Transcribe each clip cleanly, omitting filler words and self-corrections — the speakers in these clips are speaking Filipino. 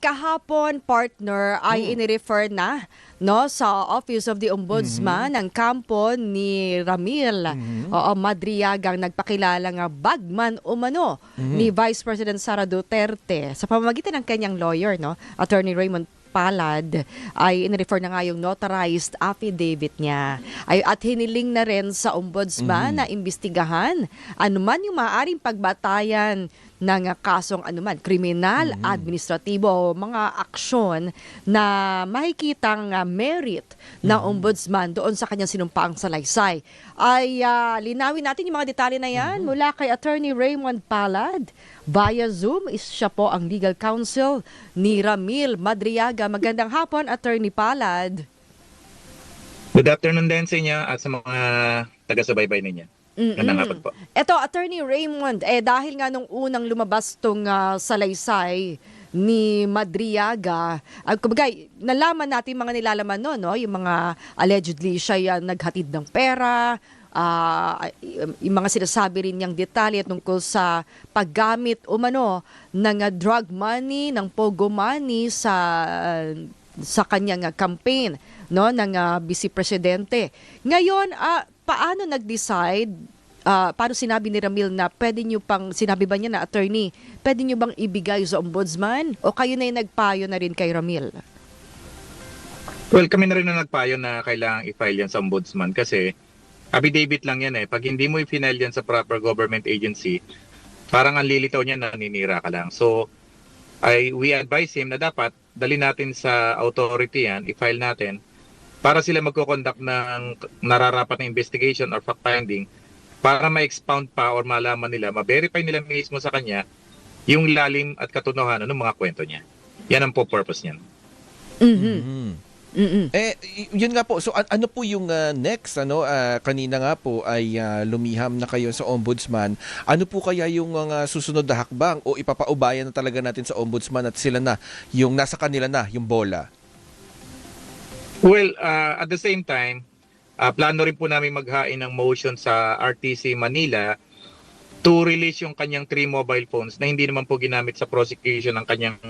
Kahapon, partner, ay inirefer na sa Office of the Ombudsman ang kampo ni Ramil Madriagang nagpakilala nga bagman umano ni Vice President Sara Duterte sa pamamagitan ng kanyang lawyer, Attorney Raymond Palad, ay inirefer na nga yung notarized affidavit niya. At hiniling na rin sa ombudsman na imbestigahan anuman yung maaaring pagbatayan ng kasong anuman, kriminal, administratibo, mga aksyon na makikitang merit ng ombudsman doon sa kanyang sinumpaang salaysay. Ay linawin natin yung mga detalye na yan mula kay Attorney Raymond Palad. Via Zoom, siya po ang legal counsel ni Ramil Madriaga. Magandang hapon, Attorney Palad. Good afternoon din sa inyo at sa mga taga-subaybay ninyo. Magandang hapon po. Eto, Attorney Raymond, dahil nga nung unang lumabas tong salaysay ni Madriaga, kumbaga, nalaman natin mga nilalaman yung mga allegedly siya naghatid ng pera, yung mga sinasabi rin niyang detalye tungkol sa paggamit umano ng drug money, ng pogo money sa kanyang campaign ng Vice Presidente. Ngayon, paano nag-decide, paano sinabi ni Ramil na pwede nyo pang, sinabi ba niya na attorney, pwede nyo bang ibigay sa ombudsman o kayo na yung nagpayo na rin kay Ramil? Well, kami na rin na nagpayo na kailangang i-file yan sa ombudsman kasi affidavit lang yan eh. Pag hindi mo i-file yan sa proper government agency, parang ang lilitaw niya na naninira ka lang. So, we advise him na dapat dali natin sa authority yan, i-file natin para sila magko-conduct ng nararapat na investigation or fact-finding para ma-expound pa or malaman nila, ma-verify nila mismo sa kanya yung lalim at katotohanan ng mga kwento niya. Yan ang po purpose niyan. Yun nga po. So ano po yung next kanina nga po ay lumiham na kayo sa ombudsman. Ano po kaya yung susunod na hakbang o ipapaubayan na talaga natin sa ombudsman at sila na yung nasa kanila na yung bola? Well, at the same time, plano rin po namin maghain ng motion sa RTC Manila to release yung kanyang 3 mobile phones na hindi naman po ginamit sa prosecution ng kanyang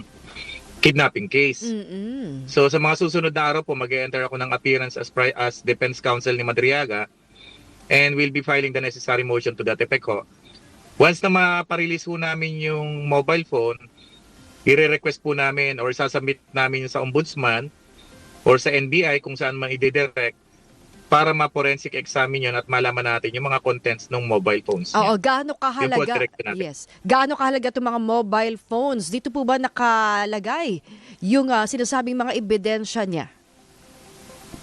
kidnapping case. So sa mga susunod na araw po, mag-enter ako ng appearance as defense counsel ni Madriaga and we'll be filing the necessary motion to that effect ho. Once na maparelease po namin yung mobile phone, i-request po namin or sasubmit namin sa ombudsman or sa NBI kung saan man i-direct para ma-forensic examine yun at malaman natin yung mga contents ng mobile phones niya. Oo, gaano kahalaga? Yes. Gaano kahalaga itong mga mobile phones? Dito po ba nakalagay yung sinasabing mga ebidensya niya?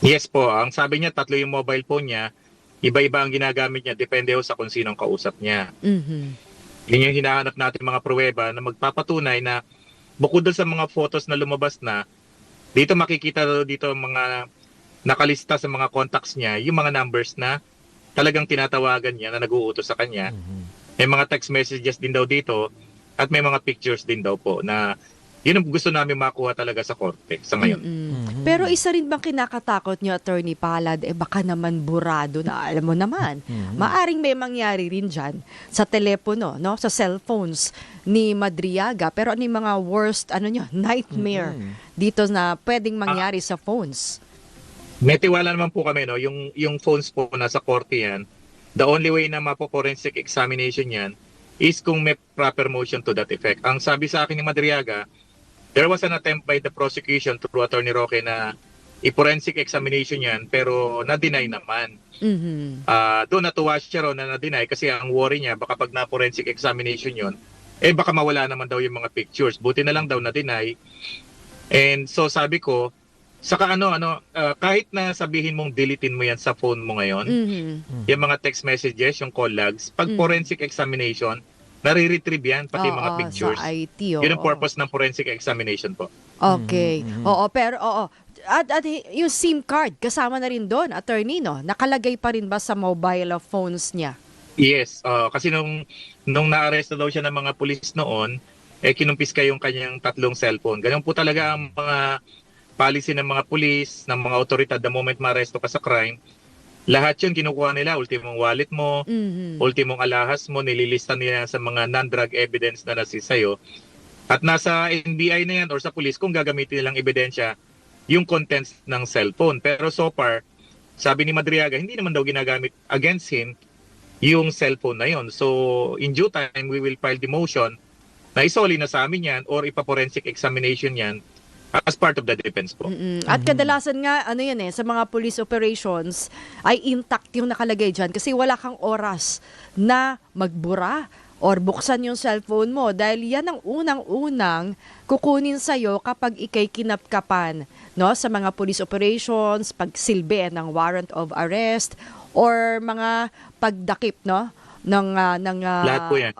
Yes po. Ang sabi niya, 3 yung mobile phone niya. Iba-iba ang ginagamit niya. Depende ho sa kung sinong kausap niya. Yun yung hinahanap natin mga pruweba na magpapatunay na bukod doon sa mga photos na lumabas na, dito makikita dito mga nakalista sa mga contacts niya, yung mga numbers na talagang tinatawagan niya na nag-uutos sa kanya. May mga text messages din daw dito at may mga pictures din daw po na yun ang gusto namin makuha talaga sa korte sa ngayon. Pero isa rin bang kinakatakot niyo, Attorney Palad, baka naman burado na, alam mo naman, maaring may mangyari rin dyan sa telepono, sa cellphones ni Madriaga. Pero ano yung mga worst, nightmare dito na pwedeng mangyari sa phones? May tiwala naman po kami, yung phones po nasa korte yan. The only way na mapo-forensic examination yan is kung may proper motion to that effect. Ang sabi sa akin ni Madriaga, there was an attempt by the prosecution through Attorney Roque na i-forensic examination yan pero na-deny naman. Doon natuwa siya na na-deny kasi ang worry niya baka pag na-forensic examination yon baka mawala naman daw yung mga pictures. Buti na lang daw na-deny. And so sabi ko, saka kahit na sabihin mong deletein mo yan sa phone mo ngayon, yung mga text messages, yung call logs, pag forensic examination, nare-retrieve yan, pati mga pictures. Sa IT, Yun ang purpose ng forensic examination po. Okay. Pero At yung SIM card, kasama na rin doon, attorney, nakalagay pa rin ba sa mobile phones niya? Yes, kasi nung na-arresto daw siya ng mga pulis noon, kinumpiska yung kanyang 3 cellphone. Ganyan po talaga ang mga policy ng mga pulis, ng mga otoridad, the moment ma-arresto ka sa crime, lahat yun kinukuha nila, ultimong wallet mo, ultimong alahas mo, nililista nila sa mga non-drug evidence na nasi sa'yo. At nasa NBI na yan or sa police kung gagamitin nilang ebidensya yung contents ng cellphone. Pero so far, sabi ni Madriaga, hindi naman daw ginagamit against him yung cellphone na yon. So in due time, we will file the motion na isoli na sa amin yan or ipa-forensic examination yan as part of the defense po. At kadalasan nga, ano yan sa mga police operations, ay intact yung nakalagay dyan kasi wala kang oras na magbura or buksan yung cellphone mo dahil yan ang unang-unang kukunin sa'yo kapag ikay kinapkapan, no? Sa mga police operations, pagsilbi ng warrant of arrest or mga pagdakip, no? Lahat po yan.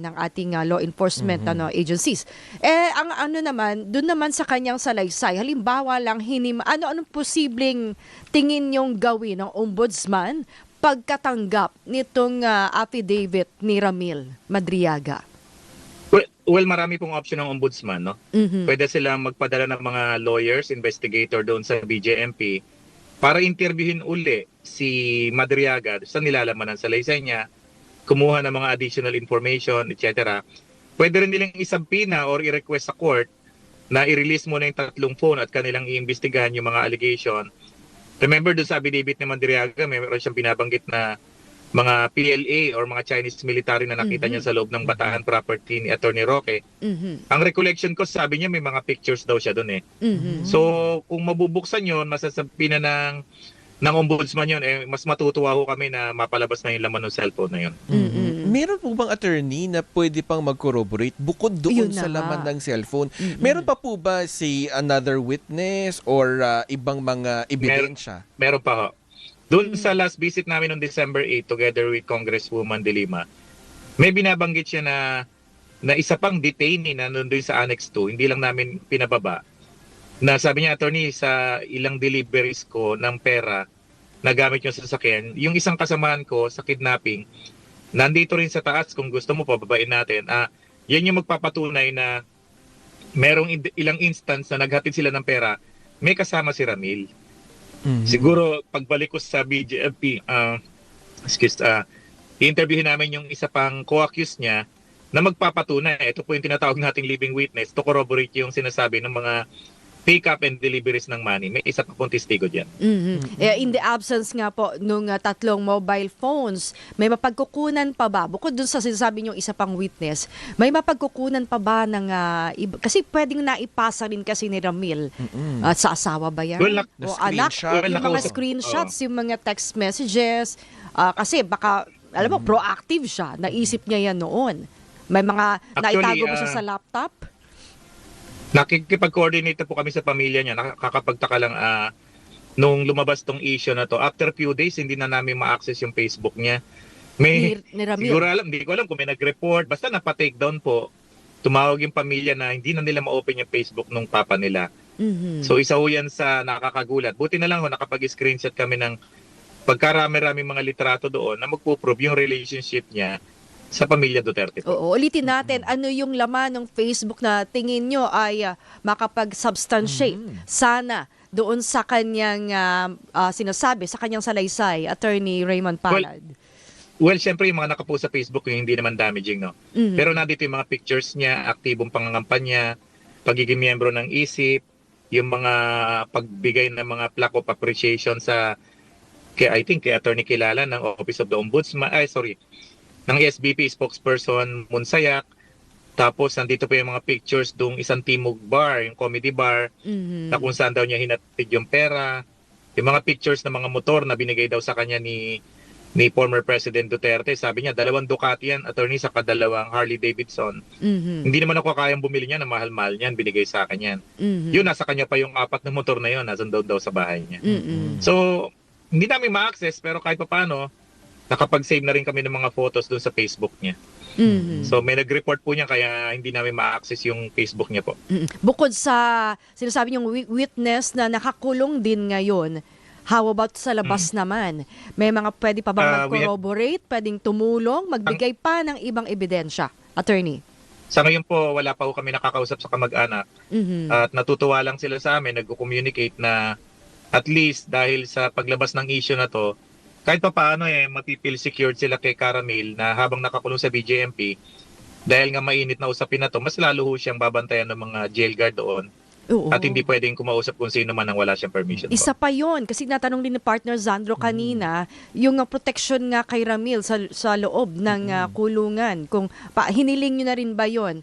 Ng ating law enforcement agencies. Ang ano naman, doon naman sa kanyang salaysay, halimbawa lang anong posibleng tingin yung gawin ng ombudsman pagkatanggap nitong affidavit ni Ramil Madriaga? Well, marami pong option ng ombudsman, no? Pwede silang magpadala ng mga lawyers, investigator doon sa BJMP para interviewin uli si Madriaga sa nilalaman ng salaysay niya, kumuha ng mga additional information, etc. Pwede rin nilang isabpina or i-request sa court na i-release muna yung 3 phone at kanilang iimbestigahan yung mga allegation. Remember doon sa affidavit ni Madriaga, meron siyang binabanggit na mga PLA or mga Chinese military na nakita niya sa loob ng Bataan property ni Attorney Roque. Ang recollection ko, sabi niya may mga pictures daw siya doon . So kung mabubuksan yun, masasabi na ng ombudsman yun, mas matutuwa ho kami na mapalabas na yung laman ng cellphone na yun. Meron po bang attorney na pwede pang mag-corroborate bukod doon sa laman ng cellphone? Meron pa po ba si another witness or ibang mga ebidensya? Meron pa ho. Doon sa last visit namin on December 8 together with Congresswoman De Lima, may binabanggit siya na isa pang detainee na nandun sa Annex 2, hindi lang namin pinababa, na sabi niya, attorney, sa ilang deliveries ko ng pera na gamit yung sasakyan, yung isang kasamahan ko sa kidnapping, nandito rin sa taas, kung gusto mo pababain natin. Yan yung magpapatunay na merong ilang instance na naghatid sila ng pera, may kasama si Ramil. Siguro pagbalik ko sa BJMP, i-interviewin namin yung isa pang co-accused niya na magpapatunay. Ito po yung tinatawag nating living witness to corroborate yung sinasabi ng mga pick-up and deliveries ng money. May isa pa pong testigo dyan. In the absence nga po nung 3 mobile phones, may mapagkukunan pa ba? Bukod dun sa sinasabi niyong isa pang witness, may mapagkukunan pa ba ng iba? Kasi pwedeng naipasa rin kasi ni Ramil sa asawa ba yan? Well, o anak? Yung mga screenshots, yung mga text messages. Kasi baka, alam mo, proactive siya. Naisip niya yan noon. May mga naitago ba siya sa laptop? Nakikipag-coordinate po kami sa pamilya niya. Nakakapagtaka lang nung lumabas tong issue na to. After few days, hindi na namin ma-access yung Facebook niya. Ni Ramil. Siguro hindi ko alam kung may nag-report. Basta napa-take down po. Tumawag yung pamilya na hindi na nila ma-open yung Facebook nung papa nila. So isa ho yan sa nakakagulat. Buti na lang ho, nakapag-screenshot kami ng pagkarami-rami mga litrato doon na magpo-prove yung relationship niya sa pamilya Duterte po. Oo, ulitin natin, ano yung laman ng Facebook na tingin nyo ay makapag-substantiate sana doon sa kanyang sinasabi, sa kanyang salaysay, Attorney Raymond Palad? Well, syempre yung mga nakapost sa Facebook yung hindi naman damaging, no? Pero nandito yung mga pictures niya, aktibong pangangampanya, pagiging miyembro ng ISIP, yung mga pagbigay ng mga plaque of appreciation kay Attorney Kilala ng Office of the Ombudsman, ng SBP spokesperson Monsayak. Tapos nandito pa yung mga pictures dung isang Timog bar, yung comedy bar, na kung saan daw niya hinatid yung pera. Yung mga pictures ng mga motor na binigay daw sa kanya ni former President Duterte. Sabi niya, 2 Ducati yan, attorney, sa 2 Harley Davidson. Hindi naman ako kayang bumili niya na mahal-mahal niyan, binigay sa akin yan. Yun, nasa kanya pa yung 4 na motor na yun, nasa daw sa bahay niya. So, hindi namin ma-access, pero kahit pa paano, nakapag-save na rin kami ng mga photos doon sa Facebook niya. So may nag-report po niya kaya hindi namin ma-access yung Facebook niya po. Bukod sa sinasabi niyong witness na nakakulong din ngayon, how about sa labas naman? May mga pwede pa bang mag-corroborate, pwedeng tumulong, magbigay pa ng ibang ebidensya? Attorney? Sa ngayon po, wala pa po kami nakakausap sa kamag-anak. At natutuwa lang sila sa amin, nag-communicate na at least dahil sa paglabas ng issue na to, kahit pa paano mapipil secured sila kay Caramil na habang nakakulong sa BJMP, dahil nga mainit na usapin na to, mas lalo ho siyang babantayan ng mga jail guard doon. Oo. At hindi pwedeng kumausap kung sino man ang wala siyang permission po. Isa pa yon kasi natanong din ni partner Zandro kanina, yung protection nga kay Ramil sa loob ng kulungan. Kung hiniling nyo na rin ba yon,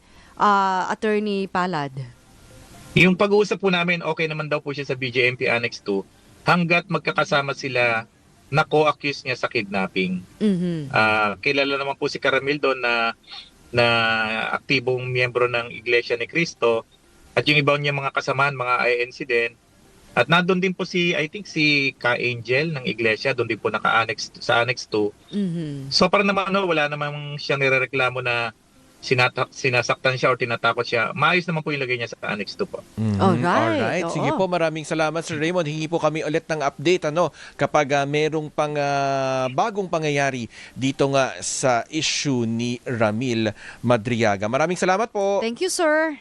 Attorney Palad? Yung pag-uusap po namin, okay naman daw po siya sa BJMP Annex 2 hanggat magkakasama sila na co-accuse niya sa kidnapping. Mhm. Kilala naman po si Caramil doon na aktibong miyembro ng Iglesia ni Cristo at yung iba niya mga kasamahan, mga INC din. At nandun din po I think si Ka-Angel ng Iglesia, doon din po naka-annex sa Annex 2. Mhm. So para naman wala namang siyang nirereklamo na sinasaktan siya o tinatakot siya. Maayos naman po yung lagay niya sa Annex 2 po. Alright, Sige oo. po, maraming salamat Sir Raymond. Hingi po kami ulit ng update kapag merong pang bagong pangyayari dito nga sa issue ni Ramil Madriaga. Maraming salamat po. Thank you, sir.